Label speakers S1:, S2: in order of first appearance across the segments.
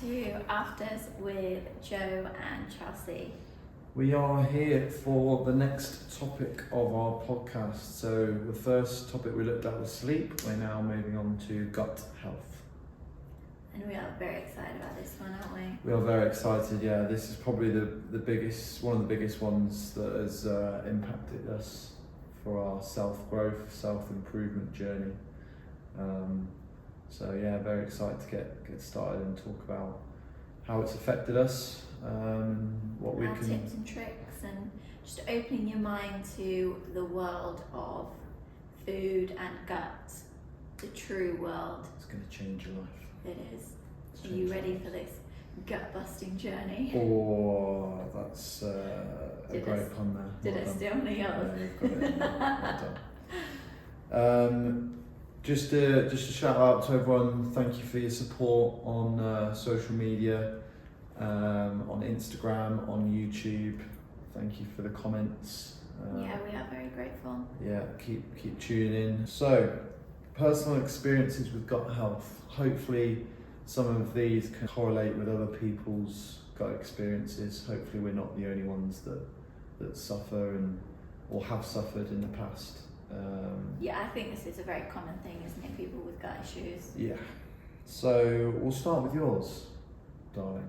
S1: to Afters with Joe and Chelsea.
S2: We are here for the next topic of our podcast. So the first topic we looked at was sleep. We're now moving on to gut health.
S1: And we are very excited about this one, aren't we?
S2: We are very excited, yeah. This is probably the biggest, one of the biggest ones that has impacted us for our self-growth, self-improvement journey. So yeah, very excited to get started and talk about how it's affected us, what we
S1: our
S2: can...
S1: tips and tricks, and just opening your mind to the world of food and gut, the true world.
S2: It's going to change your life.
S1: It is. Are you ready for this gut-busting journey?
S2: Oh, that's a great pun there.
S1: Did I steal one of yours?
S2: Yeah, you've got it. Well done. Just a shout out to everyone. Thank you for your support on social media, on Instagram, on YouTube. Thank you for the comments.
S1: Yeah, we are very grateful.
S2: Yeah, keep tuning in. So, personal experiences with gut health. Hopefully, some of these can correlate with other people's gut experiences. Hopefully, we're not the only ones that suffer or have suffered in the past.
S1: Yeah, I think this is a very common thing, isn't it? People with gut issues.
S2: Yeah. So we'll start with yours, darling.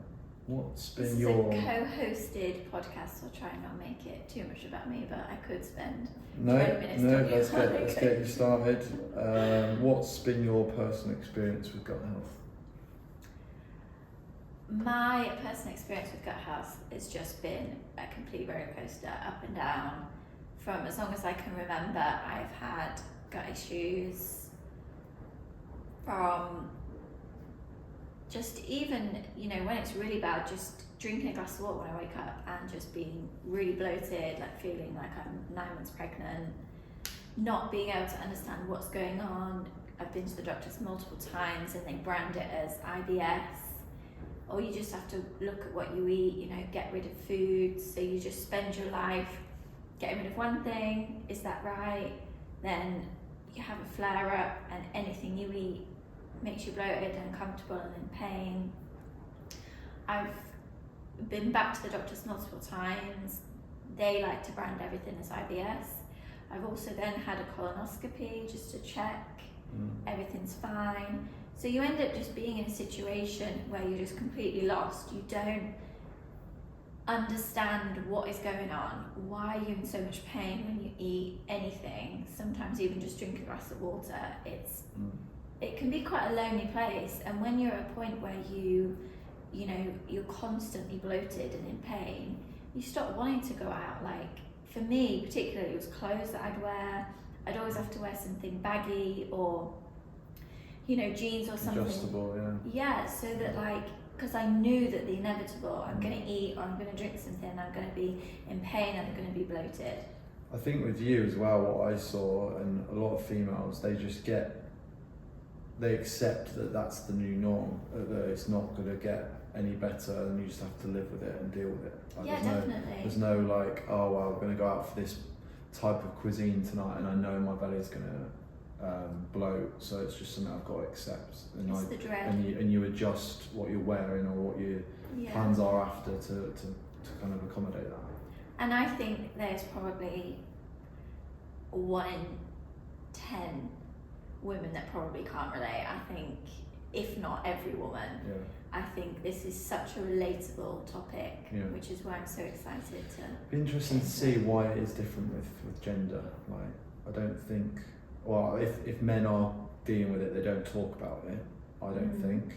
S2: What's been your...
S1: This is a co-hosted podcast, so I'll try and not make it too much about me, but I could spend 20 minutes talking
S2: let's get you started. What's been your personal experience with gut health?
S1: My personal experience with gut health has just been a complete roller coaster, up and down. From as long as I can remember, I've had gut issues from just even, when it's really bad, just drinking a glass of water when I wake up and just being really bloated, like feeling like I'm 9 months pregnant, not being able to understand what's going on. I've been to the doctors multiple times and they brand it as IBS, or you just have to look at what you eat, get rid of foods. So you just spend your life getting rid of one thing, is that right? Then you have a flare up and anything you eat makes you bloated and uncomfortable and in pain. I've been back to the doctors multiple times. They like to brand everything as IBS. I've also then had a colonoscopy just to check everything's fine. So you end up just being in a situation where you're just completely lost. You don't understand what is going on, why are you in so much pain when you eat anything, sometimes even just drink a glass of water. It can be quite a lonely place, and when you're at a point where you're constantly bloated and in pain, you stop wanting to go out. Like for me particularly, it was clothes that I'd wear. I'd always have to wear something baggy or jeans or something
S2: adjustable,
S1: yeah, so that because I knew that the inevitable, I'm going to eat or I'm going to drink something, I'm going to be in pain and I'm going to be bloated.
S2: I think with you as well, what I saw, and a lot of females, they accept that that's the new norm, that it's not going to get any better and you just have to live with it and deal with it.
S1: Definitely.
S2: There's no oh well, we're going to go out for this type of cuisine tonight and I know my belly's going to bloat, so it's just something I've got to accept.
S1: It's the dread.
S2: And you adjust what you're wearing or what your plans are after to kind of accommodate that.
S1: And I think there's probably 1 in 10 women that probably can't relate. I think, if not every woman, I think this is such a relatable topic, which is why I'm so excited to...
S2: Be interesting to see why it is different with gender. I don't think... Well, if men are dealing with it, they don't talk about it, I don't think.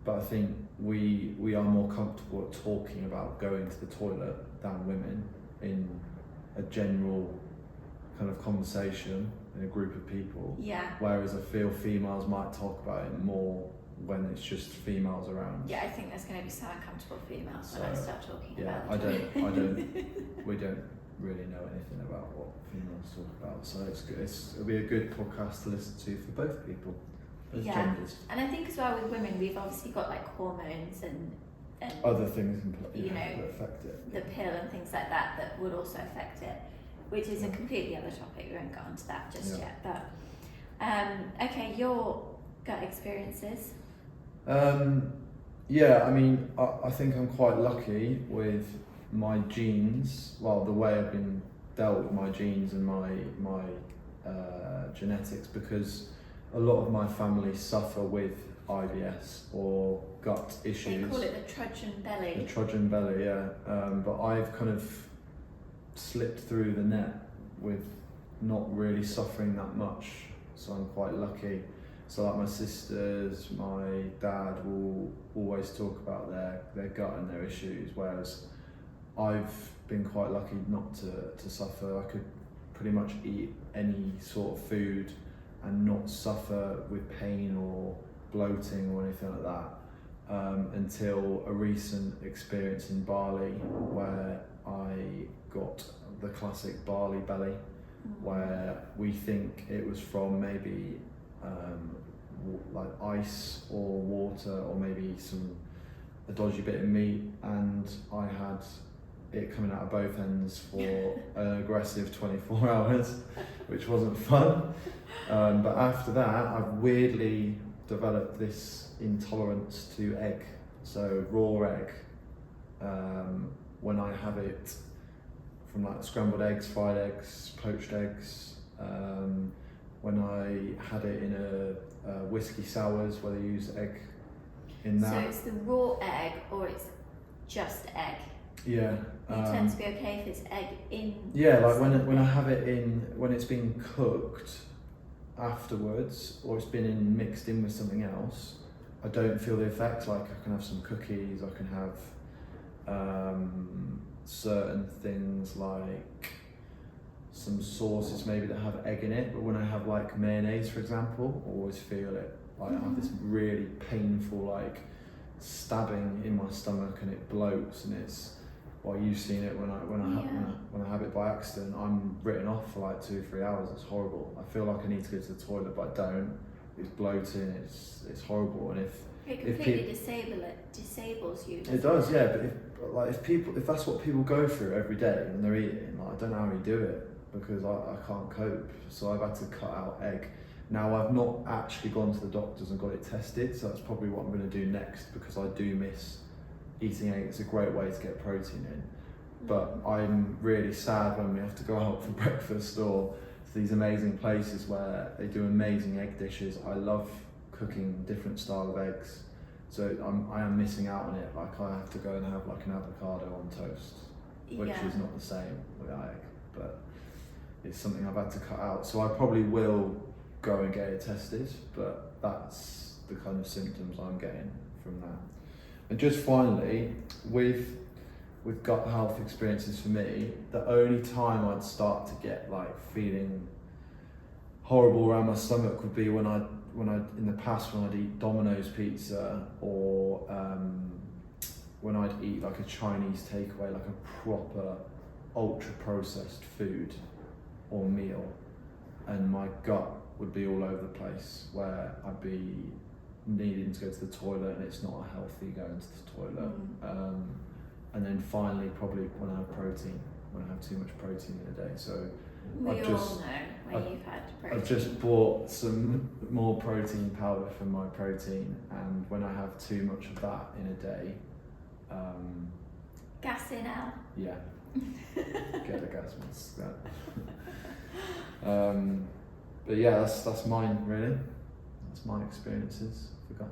S2: But I think we are more comfortable at talking about going to the toilet than women in a general kind of conversation in a group of people.
S1: Yeah.
S2: Whereas I feel females might talk about it more when it's just females around.
S1: Yeah, I think there's going to be some uncomfortable females when I start talking about
S2: it. We don't really know anything about what females talk about, so it's good. It'll be a good podcast to listen to for both people, both genders.
S1: And I think as well with women, we've obviously got hormones and
S2: other things that affect it.
S1: The pill and things like that would also affect it, which is a completely other topic. We won't go on to that just yet. But okay, your gut experiences.
S2: Yeah, I mean, I think I'm quite lucky with my genes. Well, the way I've been dealt with my genes and my genetics, because a lot of my family suffer with IBS or gut issues.
S1: They call it the Trojan belly.
S2: The Trojan belly, yeah. But I've kind of slipped through the net with not really suffering that much, so I'm quite lucky. So like my sisters, my dad will always talk about their gut and their issues, whereas I've been quite lucky not to suffer. I could pretty much eat any sort of food and not suffer with pain or bloating or anything like that, until a recent experience in Bali where I got the classic Bali belly, where we think it was from maybe like ice or water or maybe a dodgy bit of meat, and I had it coming out of both ends for an aggressive 24 hours, which wasn't fun. But after that, I've weirdly developed this intolerance to egg. So raw egg, when I have it from like scrambled eggs, fried eggs, poached eggs, when I had it in a whiskey sours where they use egg in that.
S1: So it's the raw egg or it's just egg?
S2: Yeah.
S1: You tend to be okay if it's egg in.
S2: Yeah, like when I have it in, when it's been cooked afterwards or it's been mixed in with something else, I don't feel the effect. Like I can have some cookies, I can have certain things like some sauces maybe that have egg in it, but when I have like mayonnaise, for example, I always feel it. Like I have this really painful like stabbing in my stomach and it bloats, and it's, well, you've seen it when I have it by accident, I'm written off for like 2 or 3 hours. It's horrible. I feel like I need to go to the toilet, but I don't. It's bloating. It's horrible. And
S1: it completely disables you.
S2: It does, yeah. But if that's what people go through every day when they're eating, like, I don't know how you do it, because I can't cope. So I've had to cut out egg. Now I've not actually gone to the doctors and got it tested, so that's probably what I'm going to do next, because I do miss eating egg. It's a great way to get protein in. But I'm really sad when we have to go out for breakfast or to these amazing places where they do amazing egg dishes. I love cooking different style of eggs, so I am missing out on it. Like I have to go and have like an avocado on toast, which is not the same with egg, but it's something I've had to cut out. So I probably will go and get it tested, but that's the kind of symptoms I'm getting from that. And just finally, with gut health experiences for me, the only time I'd start to get like feeling horrible around my stomach would be when I in the past when I'd eat Domino's pizza, or when I'd eat like a Chinese takeaway, like a proper ultra processed food or meal, and my gut would be all over the place, where I'd be needing to go to the toilet and it's not healthy going to the toilet. And then finally probably when I have protein, when I have too much protein in a day. So
S1: we all know when you've had protein.
S2: I've just bought some more protein powder for my protein, and when I have too much of that in a day,
S1: gas in Al.
S2: Yeah. Get the gas mask. But yeah, that's mine really. That's my experiences for gut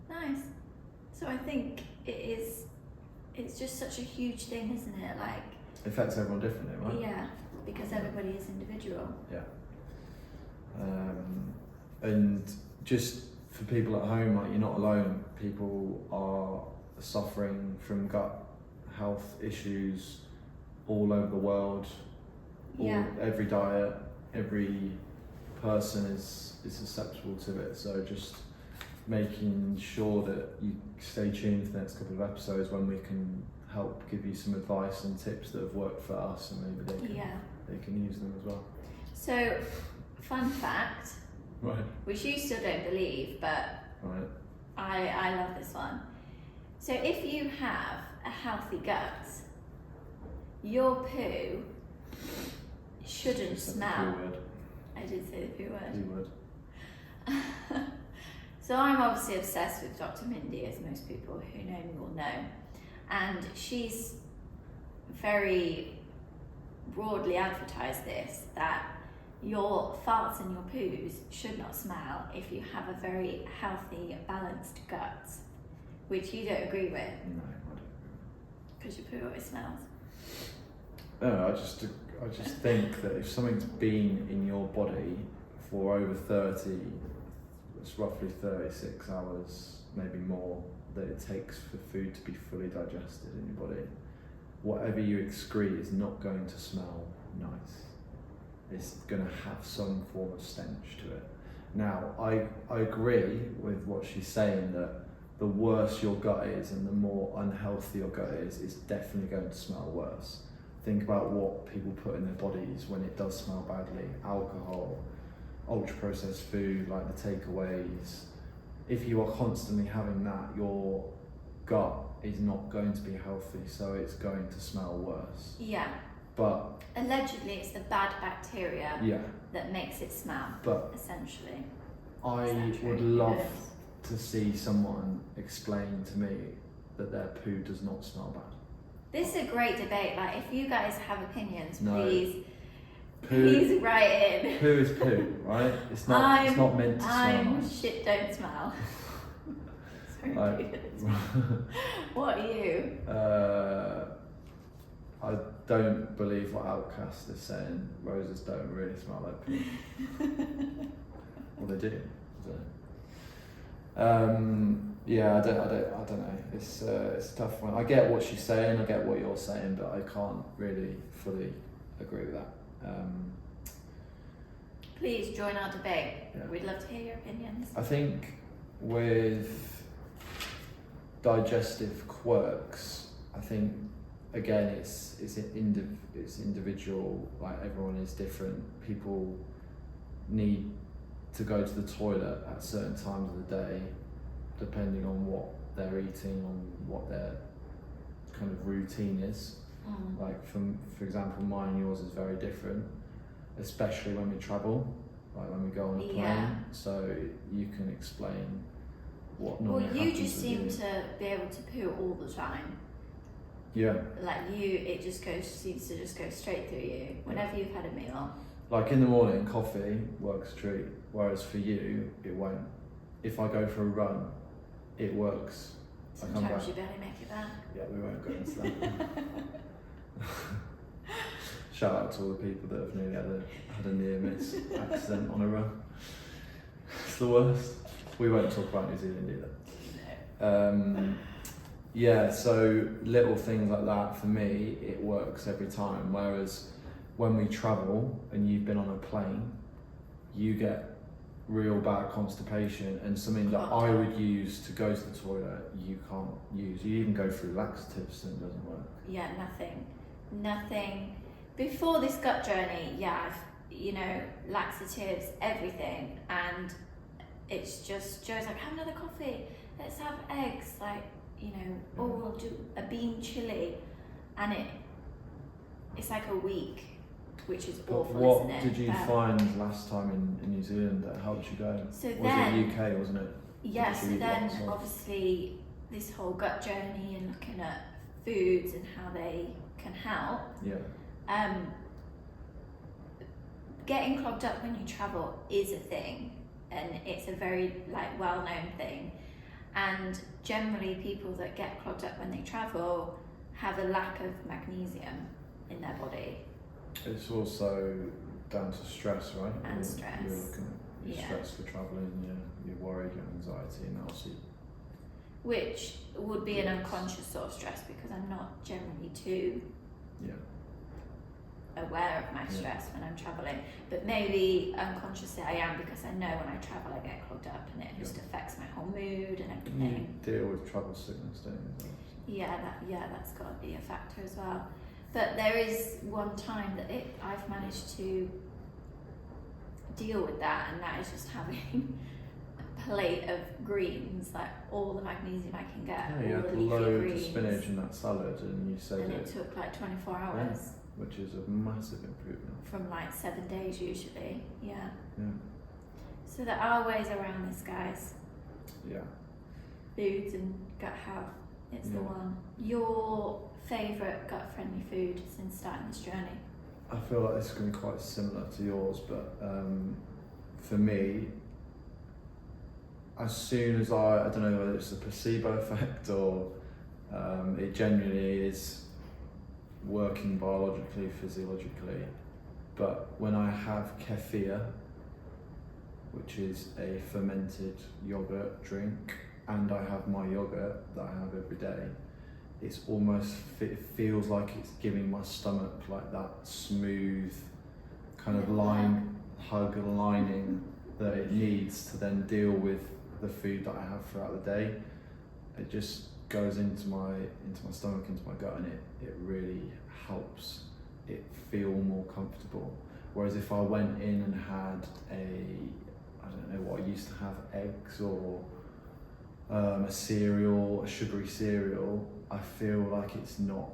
S2: health.
S1: Nice. So I think it's just such a huge thing, isn't it? Like,
S2: it affects everyone differently, right?
S1: Yeah, because everybody is individual.
S2: Yeah. And just for people at home, like, you're not alone. People are suffering from gut health issues all over the world. Every diet, every person is susceptible to it. So just making sure that you stay tuned for the next couple of episodes when we can help give you some advice and tips that have worked for us, and maybe they can use them as well.
S1: So, fun fact,
S2: right,
S1: which you still don't believe, but
S2: right,
S1: I love this one. So if you have a healthy gut, your poo shouldn't smell. I did say the poo word.
S2: You would.
S1: So I'm obviously obsessed with Dr. Mindy, as most people who know me will know. And she's very broadly advertised this, that your farts and your poos should not smell if you have a very healthy, balanced gut, which you don't agree with.
S2: No, I don't.
S1: Because your poo always smells.
S2: No, I just think that if something's been in your body for over 30, it's roughly 36 hours, maybe more, that it takes for food to be fully digested in your body, whatever you excrete is not going to smell nice. It's going to have some form of stench to it. Now, I agree with what she's saying, that the worse your gut is and the more unhealthy your gut is, it's definitely going to smell worse. Think about what people put in their bodies when it does smell badly. Alcohol, ultra-processed food, like the takeaways. If you are constantly having that, your gut is not going to be healthy, so it's going to smell worse.
S1: Yeah.
S2: But
S1: allegedly it's the bad bacteria
S2: yeah,
S1: that makes it smell,
S2: but
S1: essentially.
S2: I would love to see someone explain to me that their poo does not smell bad.
S1: This is a great debate. Like, if you guys have opinions,
S2: No.
S1: please write in.
S2: Poo is poo, right? It's not meant to smell nice.
S1: Shit don't smell.
S2: Like,
S1: what are you?
S2: I don't believe what Outcast is saying. Roses don't really smell like poo. Well, they do. Yeah, I don't know. It's a tough one. I get what she's saying. I get what you're saying, but I can't really fully agree with that.
S1: Please join our debate.
S2: Yeah.
S1: We'd love to hear your opinions.
S2: I think with digestive quirks, I think again it's individual. Like, everyone is different. People need to go to the toilet at certain times of the day, depending on what they're eating, on what their kind of routine is. Like, for example, mine and yours is very different, especially when we travel, like when we go on a plane.
S1: Yeah.
S2: So you can explain what normally happens.
S1: Well, you just seem to be able to poo all the time.
S2: Yeah.
S1: Like, it just seems to just go straight through you whenever you've had a meal.
S2: Like, in the morning, coffee works a treat, whereas for you, it won't. If I go for a run, it works.
S1: Sometimes you barely make it back.
S2: Yeah, we won't go into that. Shout out to all the people that have nearly had a near miss accident on a run. It's the worst. We won't talk about New Zealand either. Yeah, so little things like that, for me, it works every time. Whereas when we travel and you've been on a plane, you get real bad constipation, and something that I would use to go to the toilet, you can't use. You even go through laxatives and it doesn't work.
S1: Yeah, nothing. Before this gut journey, yeah, laxatives, everything, and it's just, Joe's like, have another coffee, let's have eggs, like, or we'll do a bean chili, and it's like a week, which is awful,
S2: what
S1: isn't it?
S2: did you find last time in New Zealand that helped you go?
S1: So
S2: was
S1: then,
S2: it UK, wasn't it?
S1: Yes, so then obviously this whole gut journey and looking at foods and how they can help.
S2: Yeah.
S1: Getting clogged up when you travel is a thing, and it's a very well-known thing. And generally, people that get clogged up when they travel have a lack of magnesium in their body.
S2: It's also down to stress, right?
S1: And stress.
S2: You're looking at your stress for travelling, you're worried, your anxiety, and also.
S1: Which would be an unconscious sort of stress, because I'm not generally too aware of my stress when I'm travelling. But maybe unconsciously I am, because I know when I travel I get clogged up and it just affects my whole mood and everything.
S2: You deal with travel sickness, don't you?
S1: That's got to be a factor as well. But there is one time that I've managed to deal with that, and that is just having a plate of greens, like all the magnesium I can get.
S2: Yeah, you had loads of spinach in that salad, and you said
S1: it took like 24 hours.
S2: Which is a massive improvement.
S1: From like 7 days usually, yeah. So there are ways around this, guys.
S2: yeah.
S1: foods and gut health, it's the
S2: Yeah.
S1: one. Your favourite gut-friendly food since starting this journey?
S2: I feel like this is going to be quite similar to yours, but for me, as soon as I don't know whether it's a placebo effect or it genuinely is working biologically, physiologically, but when I have kefir, which is a fermented yogurt drink, and I have my yogurt that I have every day, it's almost, it feels like it's giving my stomach like that smooth kind of hug and lining that it needs to then deal with the food that I have throughout the day. It just goes into my stomach, into my gut, and it really helps it feel more comfortable. Whereas if I went in and had I don't know what I used to have, eggs or a cereal, a sugary cereal, I feel like it's not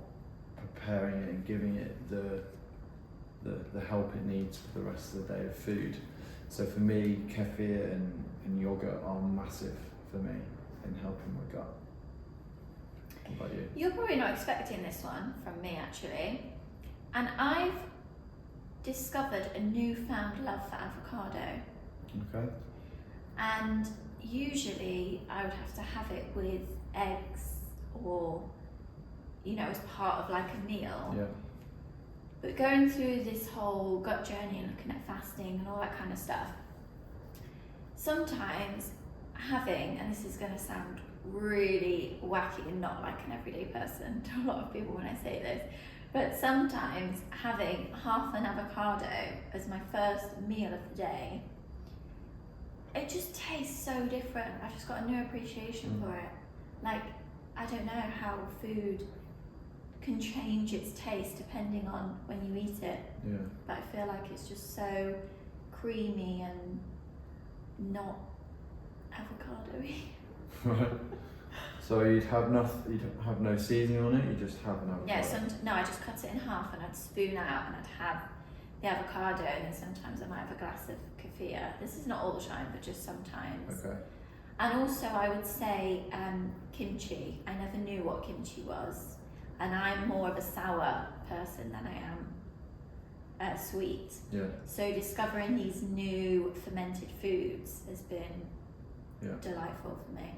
S2: preparing it and giving it the help it needs for the rest of the day of food. So for me, kefir and yogurt are massive for me in helping my gut. What about you?
S1: You're probably not expecting this one from me, actually. And I've discovered a newfound love for avocado.
S2: Okay.
S1: And usually I would have to have it with eggs or, you know, as part of like a meal.
S2: Yeah.
S1: But going through this whole gut journey and looking at fasting and all that kind of stuff, sometimes having, and this is going to sound really wacky and not like an everyday person to a lot of people when I say this, but sometimes having half an avocado as my first meal of the day, it just tastes so different. I just got a new appreciation for it. Like, I don't know how food can change its taste depending on when you eat it.
S2: Yeah.
S1: But I feel like it's just so creamy and not avocado-y.
S2: Right. So you'd have no seasoning on it. You just have an avocado.
S1: Yeah. I just cut it in half and I'd spoon out and I'd have the avocado, and then sometimes I might have a glass of kefir. This is not all the time, but just sometimes.
S2: Okay.
S1: And also, I would say kimchi. I never knew what kimchi was, and I'm more of a sour person than I am sweet.
S2: Yeah.
S1: So discovering these new fermented foods has been delightful for me.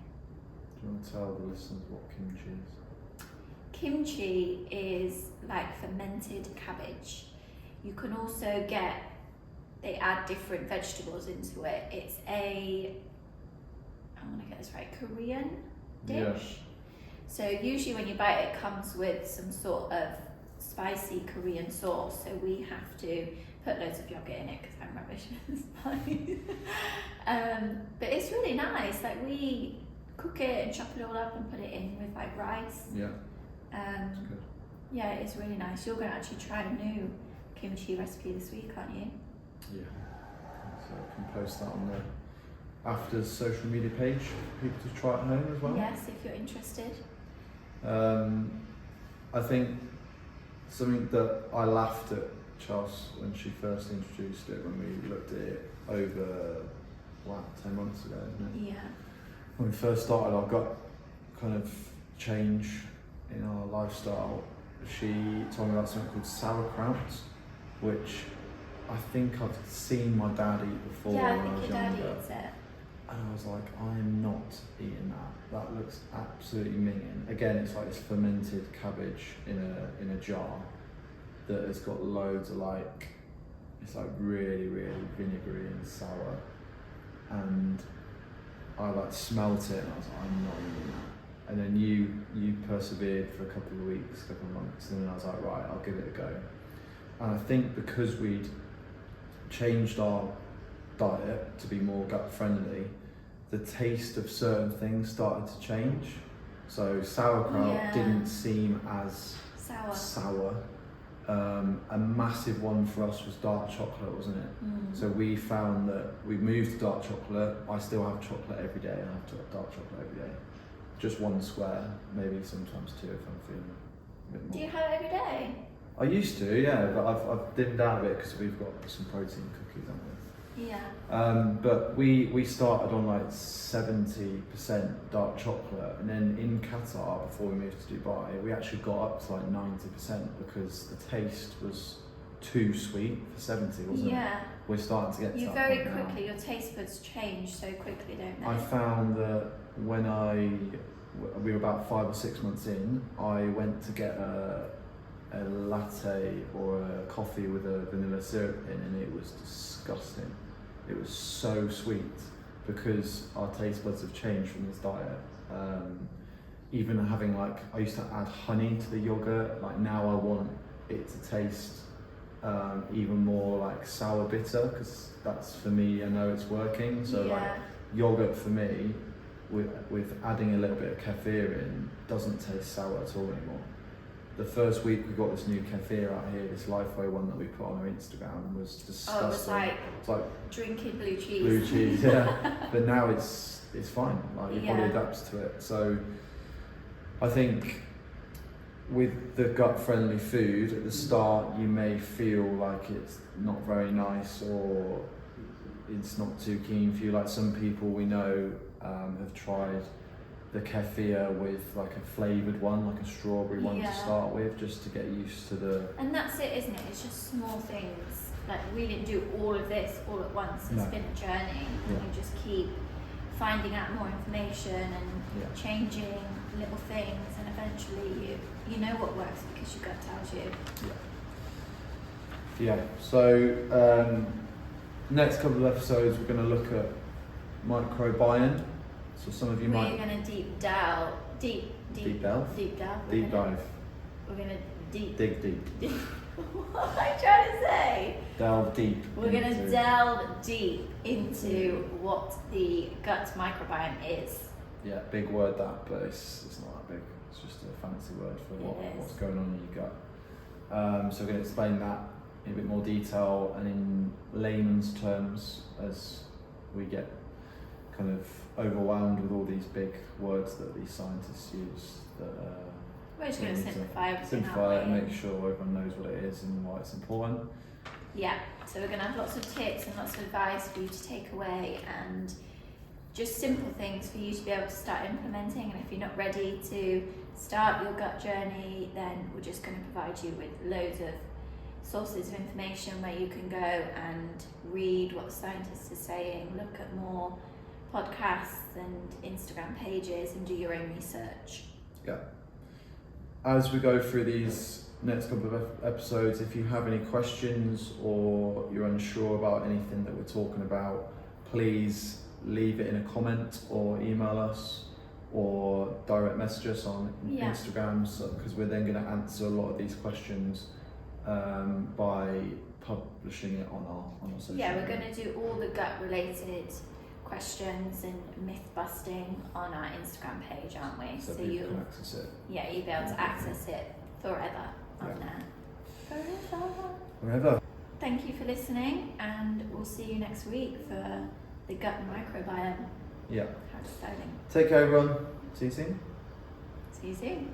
S2: Do you want to tell the listeners what kimchi is?
S1: Kimchi is like fermented cabbage. You can also they add different vegetables into it. It's I'm gonna get this right, Korean dish.
S2: Yeah.
S1: So usually when you buy it, it comes with some sort of spicy Korean sauce. So we have to put loads of yogurt in it because I'm rubbish with spice. But it's really nice. Like, we cook it and chop it all up and put it in with like rice.
S2: Yeah. That's good.
S1: Yeah, it's really nice. You're going to actually try a new kimchi recipe this week, aren't you?
S2: Yeah. So I can post that on the After's social media page for people to try at home as well.
S1: Yes, if you're interested.
S2: I think something that I laughed at Chelsea when she first introduced it, when we looked at it over 10 months ago, isn't it?
S1: Yeah.
S2: When we first started our gut kind of change in our lifestyle, she told me about something called sauerkraut, which I think I've seen my dad eat before
S1: Yeah, I
S2: when I
S1: think
S2: was
S1: your dad
S2: younger.
S1: eats it.
S2: And I was like, I am not eating that. That looks absolutely minging. Again, it's like this fermented cabbage in a jar that has got loads of like, it's like really, really vinegary and sour. And I like smelt it and I was like, I'm not eating that. And then you persevered for a couple of weeks, couple of months, and then I was like, right, I'll give it a go. And I think because we'd changed our diet to be more gut friendly, the taste of certain things started to change. So sauerkraut didn't seem as sour. A massive one for us was dark chocolate, wasn't it? So we found that we moved to dark chocolate. I still have chocolate every day. I have dark chocolate every day. Just one square, maybe sometimes two if I'm feeling a bit more.
S1: Do you have it every day?
S2: I used to, yeah, but I've dimmed out a bit because we've got some protein cookies, haven't we?
S1: Yeah.
S2: But we started on like 70% dark chocolate, and then in Qatar, before we moved to Dubai, we actually got up to like 90% because the taste was too sweet for 70, wasn't it?
S1: Yeah.
S2: We're starting to get to
S1: You
S2: that
S1: very
S2: point now.
S1: quickly, your taste buds change so quickly, don't they?
S2: I found that when we were about 5 or 6 months in, I went to get a latte or a coffee with a vanilla syrup in, and it was disgusting. It was so sweet because our taste buds have changed from this diet. Even having like, I used to add honey to the yogurt, like now I want it to taste even more like sour bitter, because that's, for me, I know it's working. So like yogurt for me, with adding a little bit of kefir in, doesn't taste sour at all anymore. The first week we got this new kefir out here, this Lifeway one that we put on our Instagram, was disgusting.
S1: Oh, it's like drinking blue cheese.
S2: Blue cheese, yeah. But now it's fine. Like your body adapts to it. So I think with the gut-friendly food, at the start you may feel like it's not very nice or it's not too keen for you. Like some people we know have tried the kefir with like a flavoured one, like a strawberry one to start with, just to get used to the...
S1: And that's it, isn't it? It's just small things. Like we didn't do all of this all at once. It's been a journey. And you just keep finding out more information and changing little things, and eventually you know what works because your gut tells you.
S2: Yeah. So next couple of episodes we're going to look at microbiome. So some of you might...
S1: We're going to deep dive. We're going to dig deep. What am I trying to say?
S2: Delve deep.
S1: We're going to delve deep into what the gut microbiome is.
S2: Yeah, big word that, but it's not that big. It's just a fancy word for what's going on in your gut. So we're going to explain that in a bit more detail and in layman's terms, as we get kind of overwhelmed with all these big words that these scientists use.
S1: We're just going to simplify everything.
S2: Simplify it and make sure everyone knows what it is and why it's important.
S1: Yeah, so we're going to have lots of tips and lots of advice for you to take away, and just simple things for you to be able to start implementing. And if you're not ready to start your gut journey, then we're just going to provide you with loads of sources of information where you can go and read what the scientists are saying, look at more podcasts and Instagram pages, and do your own research.
S2: Yeah. As we go through these next couple of episodes, if you have any questions or you're unsure about anything that we're talking about, please leave it in a comment or email us or direct message us on Instagram, because we're then going to answer a lot of these questions by publishing it on our social media.
S1: We're going to do all the gut related questions and myth busting on our Instagram page, aren't we?
S2: So you can access it.
S1: Yeah, you'll be able to access it forever on there.
S2: Forever.
S1: Thank you for listening, and we'll see you next week for the gut microbiome.
S2: Yeah.
S1: How exciting.
S2: Take care, everyone. See you soon.
S1: See you soon.